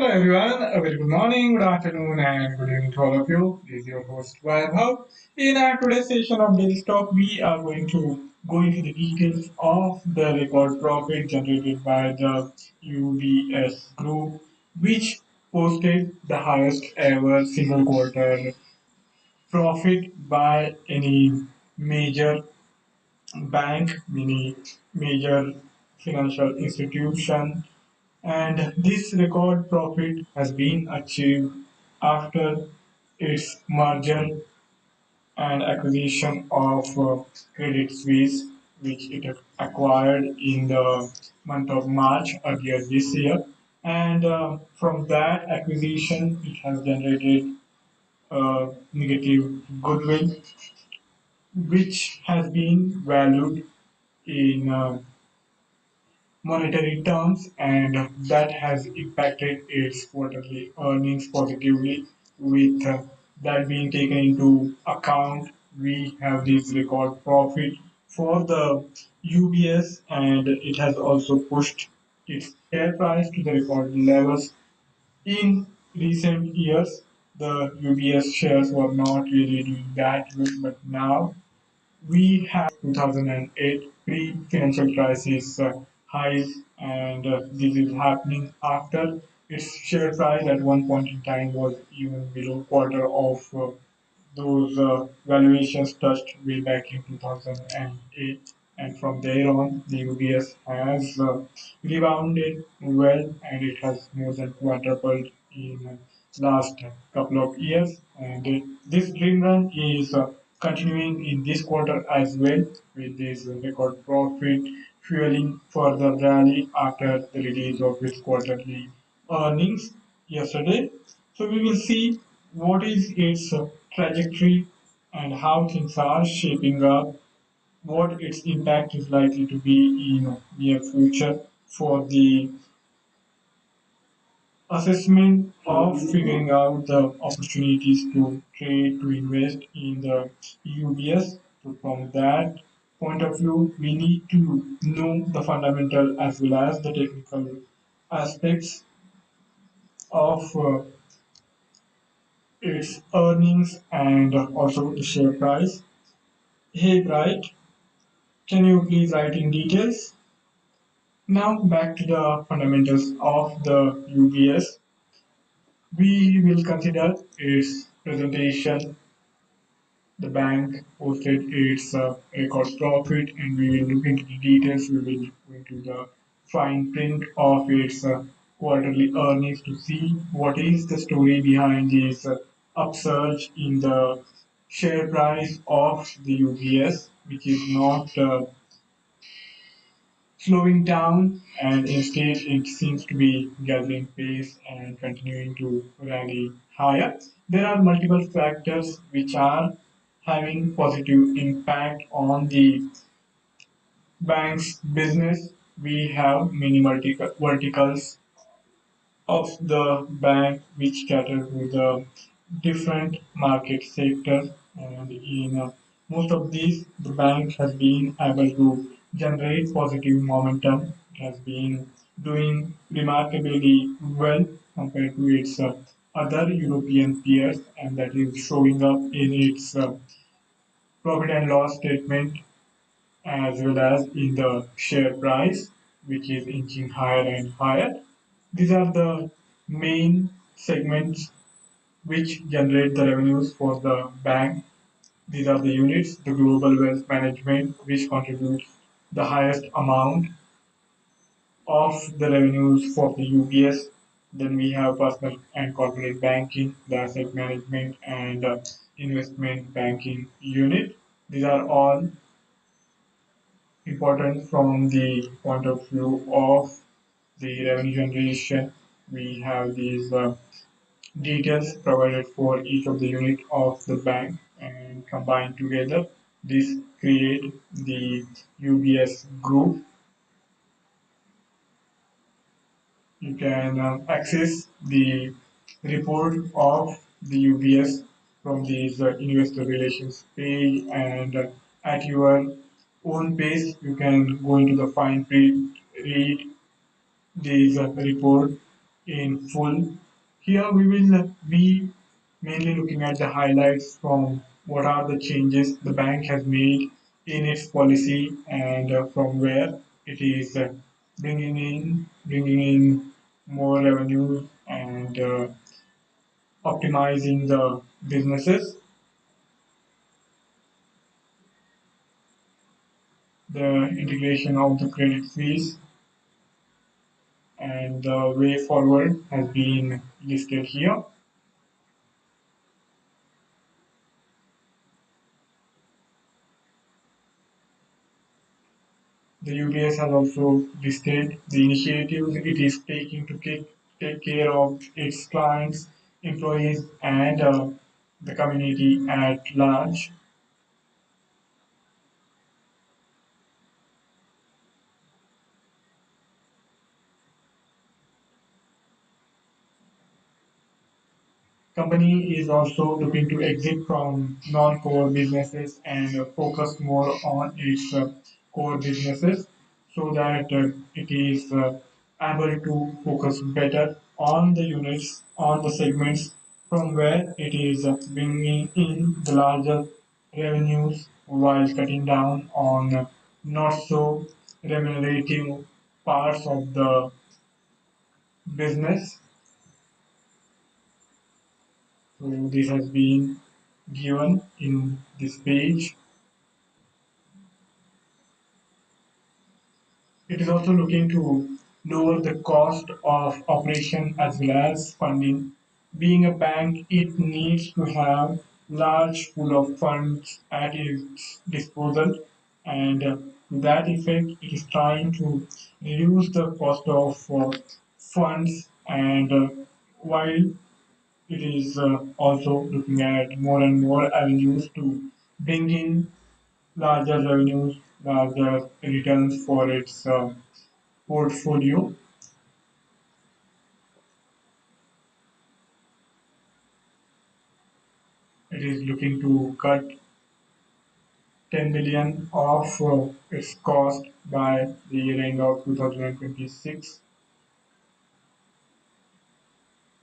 Hello everyone, a very good morning, good afternoon, and good evening to all of you. This is your host Vaibhav. In our today's session of Daily Stock, we are going to go into the details of the record profit generated by the UBS group, which posted the highest ever single quarter profit by any major bank, any major financial institution, and this record profit has been achieved after its merger and acquisition of Credit Suisse, which it acquired in the month of March earlier this year. And from that acquisition, it has generated negative goodwill, which has been valued in monetary terms, and that has impacted its quarterly earnings positively. With that being taken into account, we have this record profit for the UBS, and it has also pushed its share price to the record levels. In recent years, the UBS shares were not really doing that good, but now we have 2008 pre-financial crisis highs, and this is happening after its share price at one point in time was even below quarter of those valuations touched way back in 2008, and from there on the UBS has rebounded well, and it has more than quadrupled in last couple of years, and this dream run is continuing in this quarter as well, with this record profit fueling further rally after the release of its quarterly earnings yesterday. So we will see what is its trajectory and how things are shaping up, what its impact is likely to be in near future for the assessment of figuring out the opportunities to trade, to invest in the UBS. So from that point of view, we need to know the fundamental as well as the technical aspects of its earnings and also the share price. Hey, Bright, can you please write in details? Now back to the fundamentals of the UBS. We will consider its presentation. The bank posted its record profit, and we will look into the details. We will go into the fine print of its quarterly earnings to see what is the story behind this upsurge in the share price of the UBS, which is not slowing down, and instead it seems to be gathering pace and continuing to rally higher. There are multiple factors which are having positive impact on the bank's business. We have many verticals of the bank which cater to the different market sectors, and in most of these the bank has been able to generate positive momentum. It has been doing remarkably well compared to its other European peers, and that is showing up in its profit and loss statement as well as in the share price, which is inching higher and higher. These are the main segments which generate the revenues for the bank. These are the units: the global wealth management, which contributes the highest amount of the revenues for the UBS. Then we have personal and corporate banking, the asset management, and investment banking unit. These are all important from the point of view of the revenue generation. We have these details provided for each of the unit of the bank, and combined together this create the UBS group. You can access the report of the UBS from this investor relations page, and at your own pace you can go into the fine print, read this report, in full. Here we will be mainly looking at the highlights from what are the changes the bank has made in its policy and from where it is bringing in more revenue and optimizing the businesses, the integration of the credit fees and the way forward has been listed here. The UBS has also listed the initiatives it is taking to take care of its clients, employees, and the community at large. Company is also looking to exit from non-core businesses and focus more on its core businesses so that it is able to focus better on the units, on the segments from where it is bringing in the larger revenues while cutting down on not so remunerative parts of the business. So this has been given in this page. It is also looking to lower the cost of operation as well as funding. Being a bank, it needs to have large pool of funds at its disposal, and to that effect, it is trying to reduce the cost of funds, and while it is also looking at more and more avenues to bring in larger revenues, larger returns for its portfolio. It is looking to cut 10 billion of its cost by the year end of 2026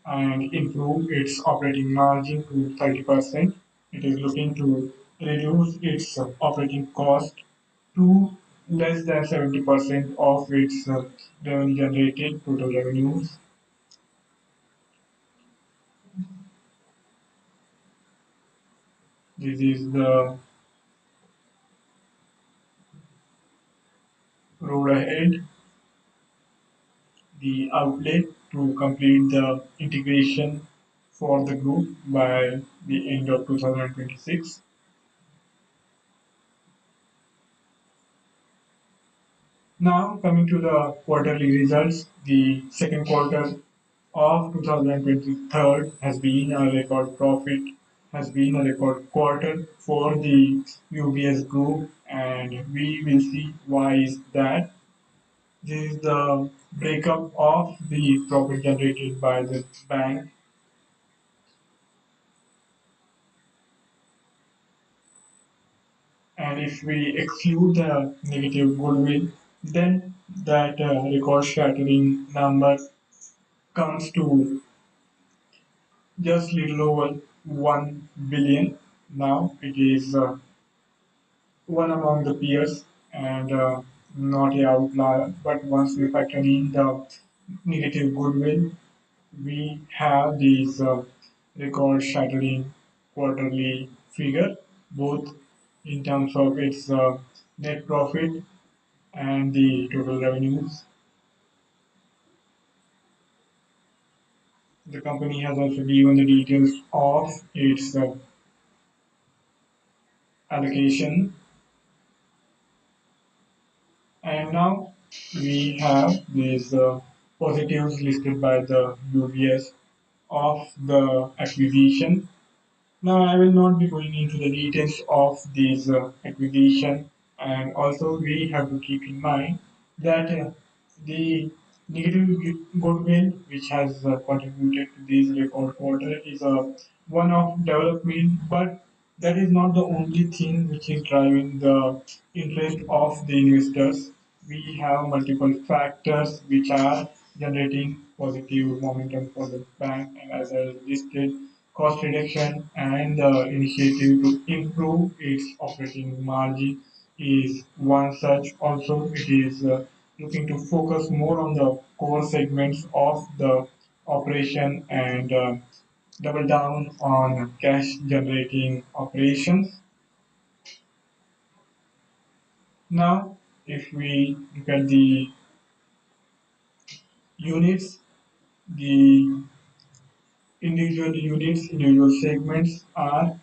and improve its operating margin to 30%. It is looking to reduce its operating cost to less than 70% of its revenue generated total revenues. This is the road ahead, the outlet to complete the integration for the group by the end of 2026. Now coming to the quarterly results, the second quarter of 2023 has been a record profit, has been a record quarter for the UBS group, and we will see why is that. This is the breakup of the profit generated by the bank. And if we exclude the negative goodwill, then that record shattering number comes to just little over 1 billion. Now it is one among the peers and not a outlier. But once we factor in the negative goodwill, we have these record shattering quarterly figure, both in terms of its net profit and the total revenues. The company has also given the details of its allocation, and now we have these positives listed by the UBS of the acquisition. Now, I will not be going into the details of this acquisition, and also we have to keep in mind that the negative goodwill, which has contributed to this record quarter, is a one-off development, but that is not the only thing which is driving the interest of the investors. We have multiple factors which are generating positive momentum for the bank. And as I listed, cost reduction and the initiative to improve its operating margin is one such. Also, it is looking to focus more on the core segments of the operation and double down on cash generating operations. Now, if we look at the units, the individual segments are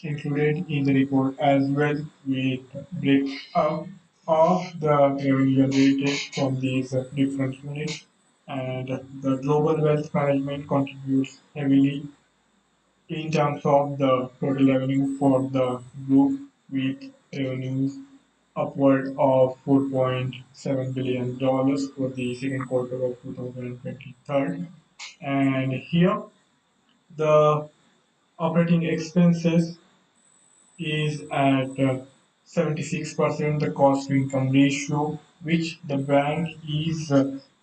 included in the report as well with breakup of the revenue generated from these different units. And the global wealth management contributes heavily in terms of the total revenue for the group with revenues upward of $4.7 billion for the second quarter of 2023. And here the operating expenses is at 76%, the cost to income ratio, which the bank is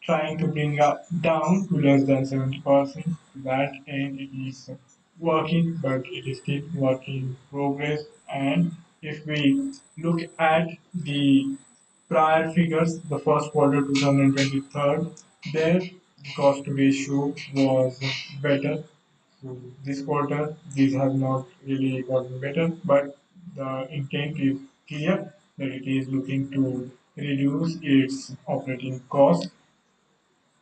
trying to bring up down to less than 70%. To that end, it is working, but it is still work in progress. And if we look at the prior figures, the first quarter 2023, there the cost to ratio was better. So this quarter, this has not really gotten better, but the intent is clear that it is looking to reduce its operating cost.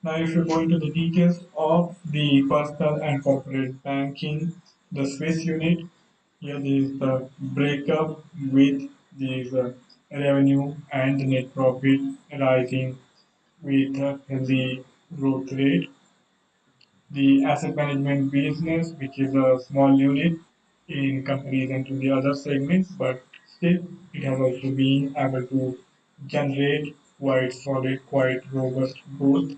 Now, if you go into the details of the personal and corporate banking, the Swiss unit, here is the breakup with these revenue and the net profit rising with a healthy growth rate. The asset management business, which is a small unit in comparison to the other segments, but still it has also been able to generate quite solid, quite robust growth.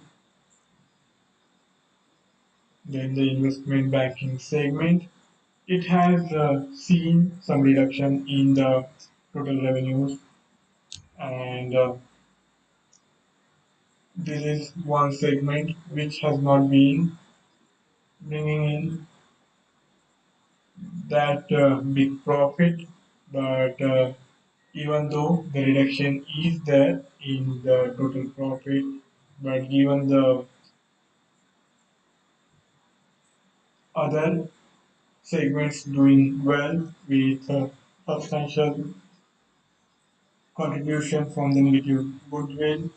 Then the investment banking segment, it has seen some reduction in the total revenues, and this is one segment which has not been bringing in that big profit, but even though the reduction is there in the total profit, but given the other segments doing well with substantial contribution from the negative goodwill,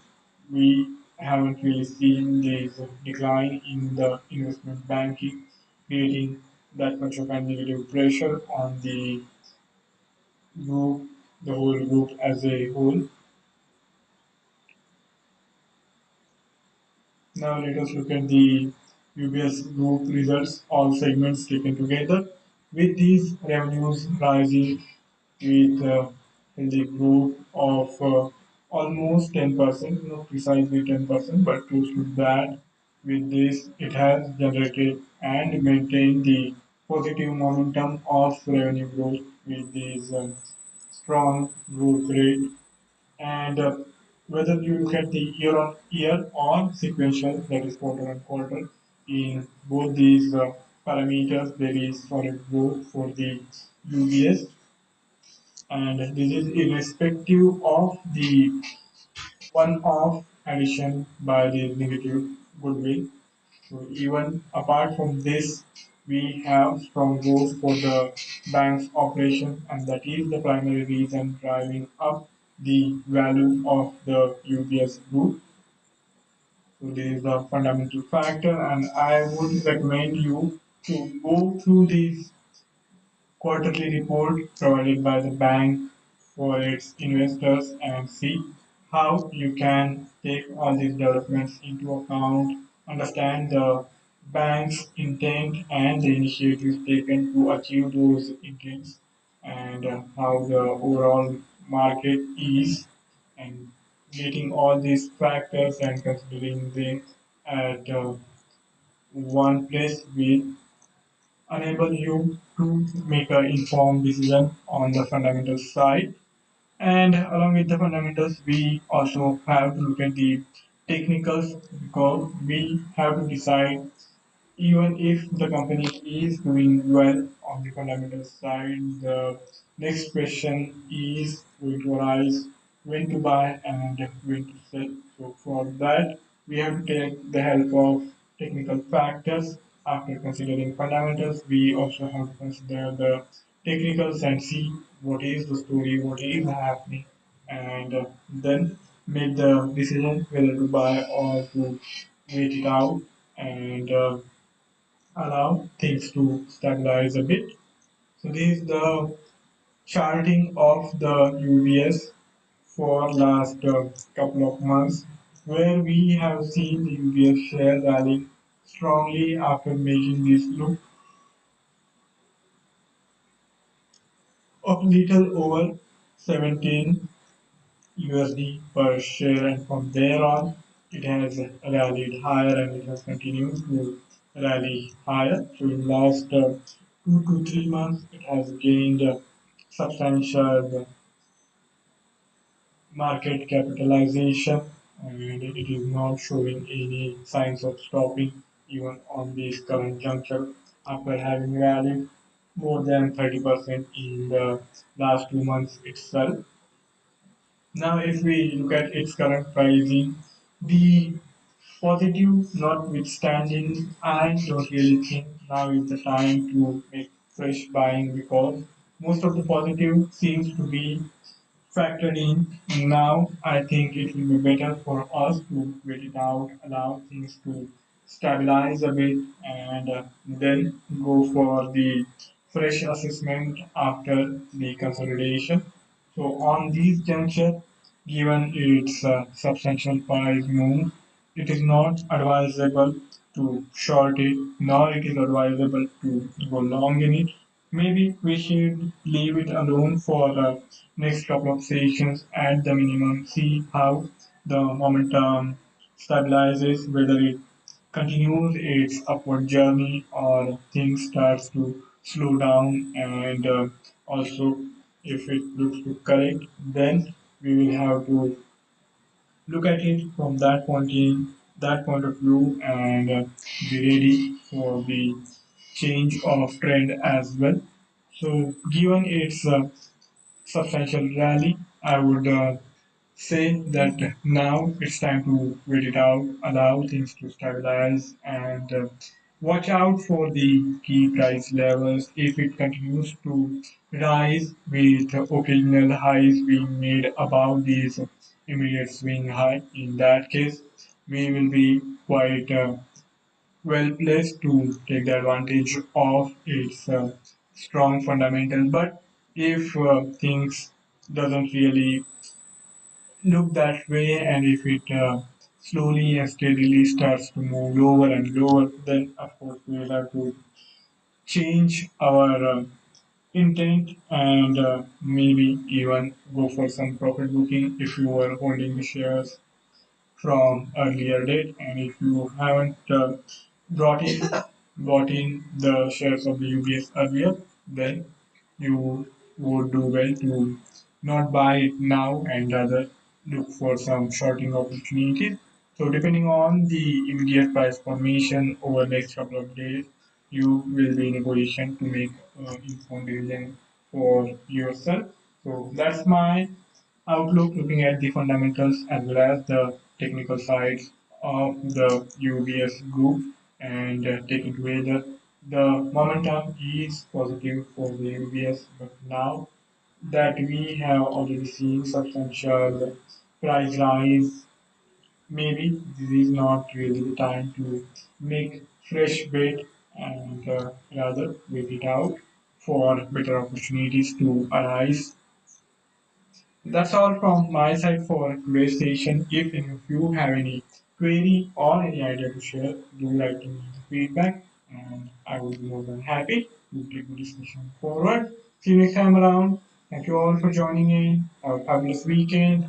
we haven't really seen this decline in the investment banking, creating that much of a negative pressure on the group, the whole group as a whole. Now let us look at the UBS group results, all segments taken together. With these revenues rising with the growth of almost 10%, not precisely 10%, but close to that. With this, it has generated and maintained the positive momentum of revenue growth with these strong growth rate. And whether you look at the year on year or sequential, that is quarter on quarter, in both these parameters, there is solid growth for the UBS, and this is irrespective of the one-off addition by the negative goodwill. So even apart from this, we have strong growth for the bank's operation, and that is the primary reason driving up the value of the UBS group. So this is the fundamental factor, and I would recommend you to go through these quarterly report provided by the bank for its investors and see how you can take all these developments into account, understand the bank's intent and the initiatives taken to achieve those intents, and how the overall market is, and getting all these factors and considering them at one place will enable you to make an informed decision on the fundamental side. And along with the fundamentals, we also have to look at the technicals because we have to decide even if the company is doing well on the fundamental side, the next question is going to arise when to buy and when to sell. So for that, we have to take the help of technical factors. After considering fundamentals, we also have to consider the technicals and see what is the story, what is happening, and then make the decision whether to buy or to wait it out and allow things to stabilize a bit. So this is the charting of the UBS for last couple of months, where we have seen the UBS share rallying strongly after making this look of little over 17 USD per share, and from there on, it has rallied higher and it has continued to rally higher. So in last 2 to 3 months, it has gained substantial market capitalization, and it is not showing any signs of stopping even on this current juncture after having rallied more than 30% in the last 2 months itself. Now, if we look at its current pricing, the positive notwithstanding, I don't really think now is the time to make fresh buying because most of the positive seems to be factored in. Now, I think it will be better for us to wait it out, allow things to stabilize a bit, and then go for the fresh assessment after the consolidation. So, on this juncture, given its substantial price move, it is not advisable to short it, nor it is advisable to go long in it. Maybe we should leave it alone for the next couple of sessions at the minimum, see how the momentum stabilizes, whether it continues its upward journey or things starts to slow down, and also if it looks to correct, then we will have to look at it from that point of view and be ready for the change of trend as well. So given its substantial rally, I would say that now it's time to wait it out, allow things to stabilize, and watch out for the key price levels. If it continues to rise with occasional highs being made above these immediate swing high, in that case, we will be quite well placed to take the advantage of its strong fundamental. But if things doesn't really look that way, and if it slowly and steadily starts to move lower and lower, then of course we will have to change our intent and maybe even go for some profit booking if you were holding the shares from earlier date, and if you haven't brought in bought in the shares of the UBS earlier, then you would do well to not buy it now and rather look for some shorting opportunities. So depending on the immediate price formation over next couple of days, you will be in a position to make informed decision for yourself. So that's my outlook looking at the fundamentals as well as the technical sides of the UBS group, and taking together the momentum is positive for the UBS, but now that we have already seen substantial price rise, maybe this is not really the time to make fresh bet and rather wait it out for better opportunities to arise. That's all from my side for today's session. If any of you have any query or any idea to share, do write to me the feedback, and I will be more than happy to take the discussion forward. See you next time around. Thank you all for joining in. Have a fabulous weekend.